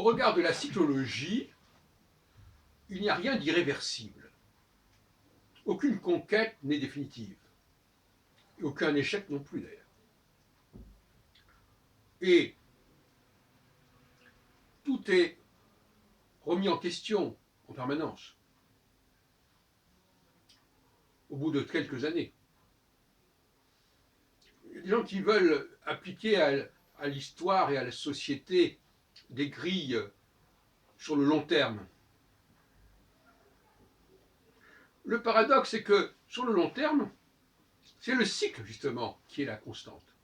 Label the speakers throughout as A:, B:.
A: regard de la cyclologie, il n'y a rien d'irréversible. Aucune conquête n'est définitive. Et aucun échec non plus, d'ailleurs. Et tout est remis en question en permanence, au bout de quelques années. Il y a des gens qui veulent appliquer à l'histoire et à la société des grilles sur le long terme. Le paradoxe, c'est que sur le long terme, c'est le cycle, justement, qui est la constante.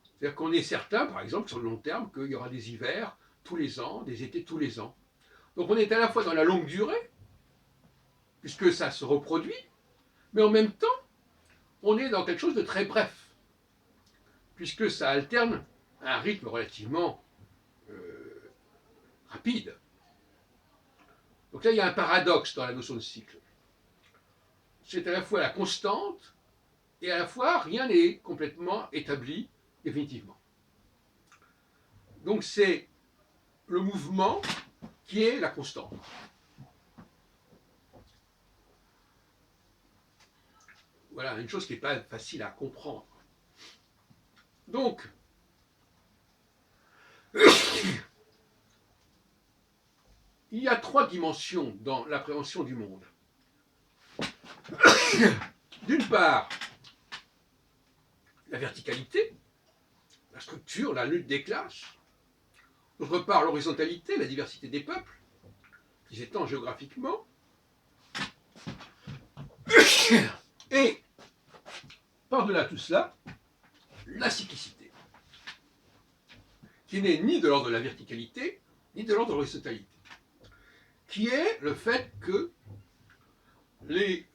A: C'est-à-dire qu'on est certain, par exemple, sur le long terme, qu'il y aura des hivers tous les ans, des étés tous les ans. Donc on est à la fois dans la longue durée, puisque ça se reproduit, mais en même temps, on est dans quelque chose de très bref, puisque ça alterne à un rythme relativement rapide. Donc là, il y a un paradoxe dans la notion de cycle. C'est à la fois la constante, et à la fois rien n'est complètement établi définitivement. Donc c'est le mouvement qui est la constante. Voilà, une chose qui n'est pas facile à comprendre. Donc, il y a trois dimensions dans l'appréhension du monde. D'une part, la verticalité, la structure, la lutte des classes. D'autre part, l'horizontalité, la diversité des peuples, qui s'étend géographiquement. Et, par-delà tout cela, la cyclicité, qui n'est ni de l'ordre de la verticalité, ni de l'ordre de l'horizontalité, qui est le fait que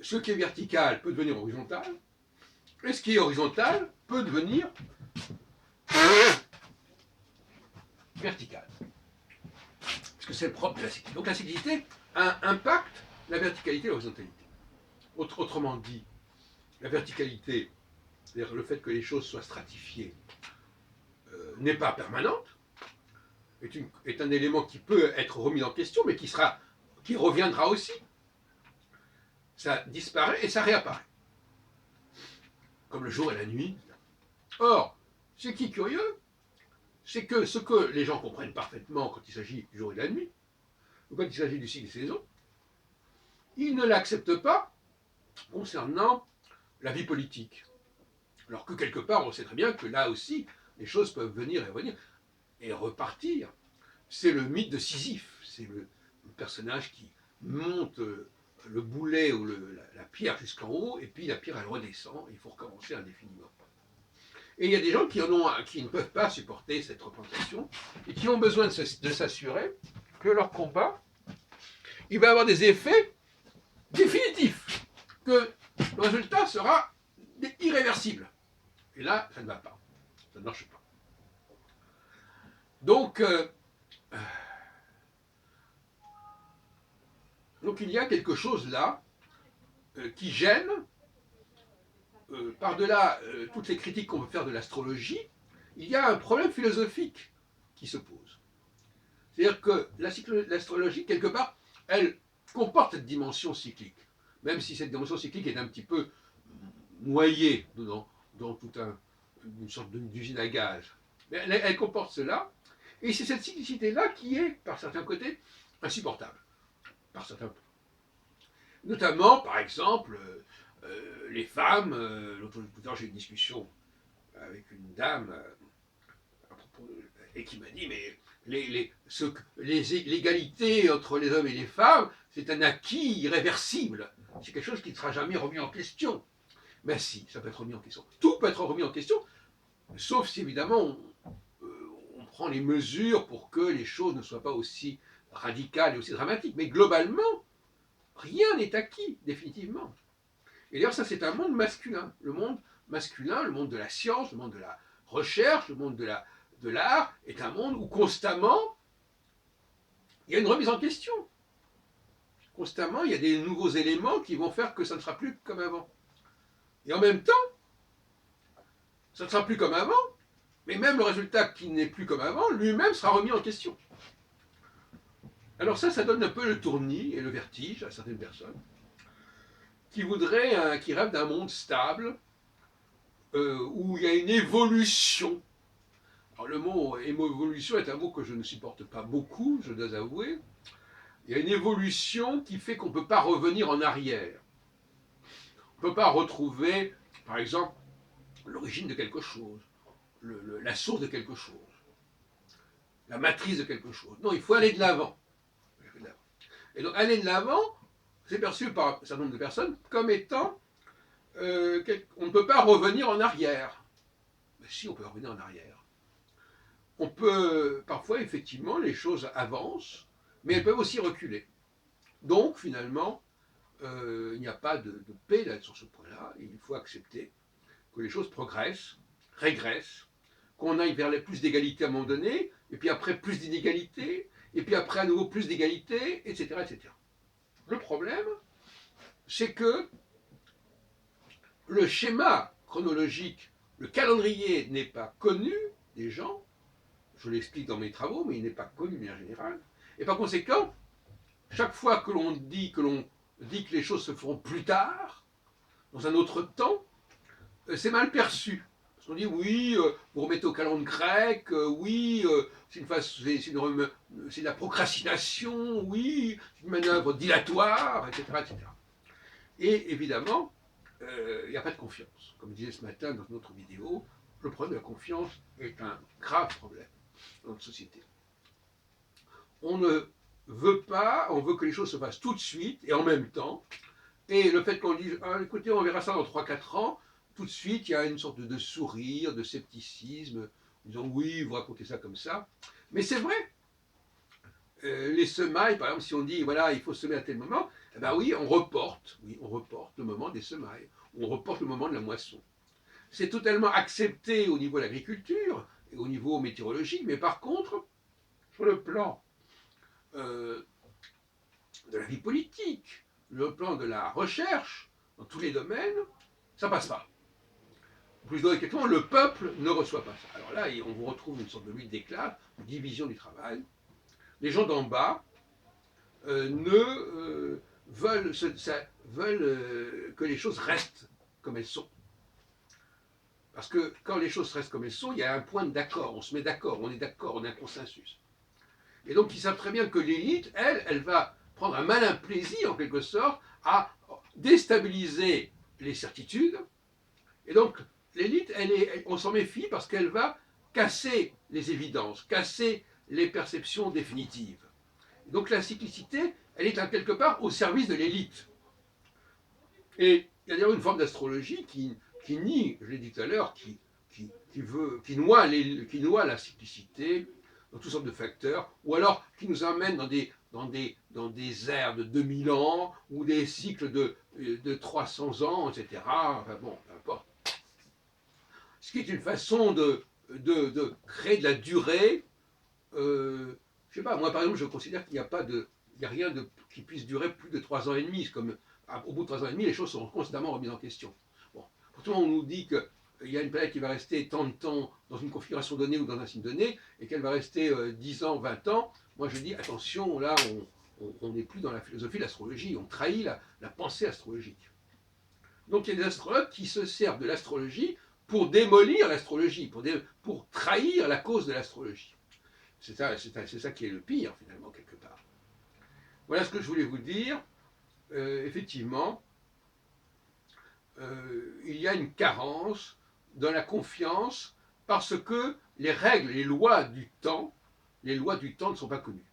A: ce qui est vertical peut devenir horizontal, et ce qui est horizontal peut devenir vertical. Parce que c'est le propre de la cyclicité. Donc la cyclicité impacte la verticalité et l'horizontalité. Autrement dit, la verticalité, c'est-à-dire le fait que les choses soient stratifiées, n'est pas permanente, est un élément qui peut être remis en question, mais qui reviendra aussi. Ça disparaît et ça réapparaît. Comme le jour et la nuit. Or, ce qui est curieux, c'est que ce que les gens comprennent parfaitement quand il s'agit du jour et de la nuit, ou quand il s'agit du cycle des saisons, ils ne l'acceptent pas concernant la vie politique. Alors que quelque part, on sait très bien que là aussi, les choses peuvent venir et revenir et repartir. C'est le mythe de Sisyphe, c'est le personnage qui monte le boulet ou la pierre jusqu'en haut, et puis la pierre elle redescend, et il faut recommencer indéfiniment. Et il y a des gens qui ne peuvent pas supporter cette représentation, et qui ont besoin de s'assurer que leur combat, il va avoir des effets définitifs, que le résultat sera irréversible. Et là, ça ne va pas, ça ne marche pas. Donc il y a quelque chose là qui gêne, par-delà toutes les critiques qu'on peut faire de l'astrologie, il y a un problème philosophique qui se pose. C'est-à-dire que l'astrologie, quelque part, elle comporte cette dimension cyclique, même si cette dimension cyclique est un petit peu noyée dans toute une sorte d'usine à gaz. Mais elle comporte cela, et c'est cette cyclicité-là qui est, par certains côtés, insupportable. Par certains points. Notamment, par exemple, les femmes. L'autre jour, j'ai eu une discussion avec une dame à propos et qui m'a dit mais l'égalité entre les hommes et les femmes, c'est un acquis irréversible. C'est quelque chose qui ne sera jamais remis en question. Ben si, ça peut être remis en question. Tout peut être remis en question, sauf si évidemment on prend les mesures pour que les choses ne soient pas aussi radicales et aussi dramatiques. Mais globalement, rien n'est acquis, définitivement. Et d'ailleurs, ça, c'est un monde masculin. Le monde masculin, le monde de la science, le monde de la recherche, le monde de l'art, est un monde où constamment, il y a une remise en question. Constamment, il y a des nouveaux éléments qui vont faire que ça ne sera plus comme avant. Et en même temps, ça ne sera plus comme avant, Mais même le résultat qui n'est plus comme avant, lui-même sera remis en question. Alors ça donne un peu le tournis et le vertige à certaines personnes qui voudraient, qui rêvent d'un monde stable, où il y a une évolution. Alors le mot évolution est un mot que je ne supporte pas beaucoup, je dois avouer. Il y a une évolution qui fait qu'on ne peut pas revenir en arrière. On ne peut pas retrouver, par exemple, l'origine de quelque chose, la source de quelque chose, la matrice de quelque chose. Non, il faut aller de l'avant. Et donc aller de l'avant, c'est perçu par un certain nombre de personnes comme étant on ne peut pas revenir en arrière. Mais si, on peut revenir en arrière. On peut, parfois, effectivement, les choses avancent, mais elles peuvent aussi reculer. Donc, finalement, il n'y a pas de paix là, sur ce point-là. Il faut accepter que les choses progressent, régressent, qu'on aille vers plus d'égalité à un moment donné, et puis après plus d'inégalité, et puis après à nouveau plus d'égalité, etc., etc. Le problème, c'est que le schéma chronologique, le calendrier n'est pas connu des gens, je l'explique dans mes travaux, mais il n'est pas connu de manière générale, et par conséquent, chaque fois que l'on dit que les choses se feront plus tard, dans un autre temps, c'est mal perçu. Parce qu'on dit oui, vous remettez au calendrier grec, oui, c'est de la procrastination, oui, c'est une manœuvre dilatoire, etc. etc. Et évidemment, il n'y a pas de confiance. Comme je disais ce matin dans notre vidéo, le problème de la confiance est un grave problème dans notre société. On ne veut pas, on veut que les choses se fassent tout de suite et en même temps. Et le fait qu'on dise, ah, écoutez, on verra ça dans 3-4 ans, tout de suite, il y a une sorte de sourire, de scepticisme, en disant, oui, vous racontez ça comme ça. Mais c'est vrai. Les semailles, par exemple, si on dit, voilà, il faut semer à tel moment, eh ben oui, on reporte le moment des semailles, on reporte le moment de la moisson. C'est totalement accepté au niveau de l'agriculture et au niveau météorologique, mais par contre, sur le plan de la vie politique, le plan de la recherche, dans tous les domaines, ça passe pas. Plus exactement, le peuple ne reçoit pas ça. Alors là, on vous retrouve une sorte de lutte des classes, une division du travail. Les gens d'en bas veulent que les choses restent comme elles sont. Parce que quand les choses restent comme elles sont, il y a un point d'accord, on se met d'accord, on est d'accord, on a un consensus. Et donc ils savent très bien que l'élite, elle va prendre un malin plaisir, en quelque sorte, à déstabiliser les certitudes. Et donc l'élite, on s'en méfie parce qu'elle va casser les évidences, casser les perceptions définitives. Et donc la cyclicité, elle est quelque part au service de l'élite. Et il y a d'ailleurs une forme d'astrologie qui nie, je l'ai dit tout à l'heure, qui noie la cyclicité dans toutes sortes de facteurs, ou alors qui nous emmène dans des ères de 2000 ans, ou des cycles de 300 ans, etc. Enfin bon, peu importe. Ce qui est une façon de créer de la durée. Je sais pas, moi par exemple, je considère qu'il n'y a rien qui puisse durer plus de 3 ans et demi. Comme au bout de 3 ans et demi, les choses seront constamment remises en question. Bon, pourtant, on nous dit qu'il y a une planète qui va rester tant de temps dans une configuration donnée ou dans un signe donné, et qu'elle va rester 10 ans, 20 ans. Moi, je dis, attention, là, on n'est plus dans la philosophie de l'astrologie, on trahit la pensée astrologique. Donc, il y a des astrologues qui se servent de l'astrologie pour démolir l'astrologie, pour trahir la cause de l'astrologie. C'est ça qui est le pire, finalement, quelque part. Voilà ce que je voulais vous dire. Effectivement, il y a une carence dans la confiance parce que les règles, les lois du temps ne sont pas connues.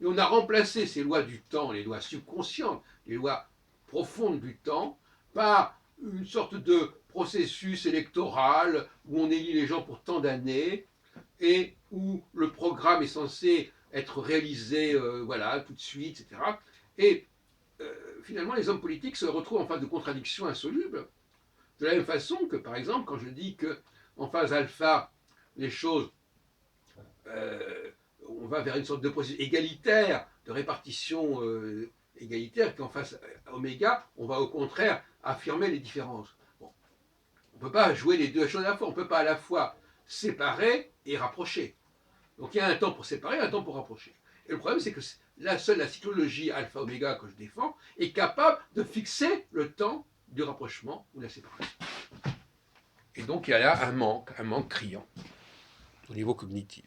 A: Et on a remplacé ces lois du temps, les lois subconscientes, les lois profondes du temps, par une sorte de processus électoral où on élit les gens pour tant d'années et où le programme est censé être réalisé voilà, tout de suite, etc. Et finalement, les hommes politiques se retrouvent en phase de contradiction insoluble. De la même façon que, par exemple, quand je dis qu'en phase alpha, les choses, on va vers une sorte de processus égalitaire, de répartition égalitaire, qu'en phase oméga, on va au contraire affirmer les différences. Bon. On ne peut pas jouer les deux choses à la fois. On ne peut pas à la fois séparer et rapprocher. Donc il y a un temps pour séparer, un temps pour rapprocher. Et le problème, c'est que seule la cyclologie alpha-oméga que je défends est capable de fixer le temps du rapprochement ou de la séparation. Et donc il y a là un manque criant au niveau cognitif.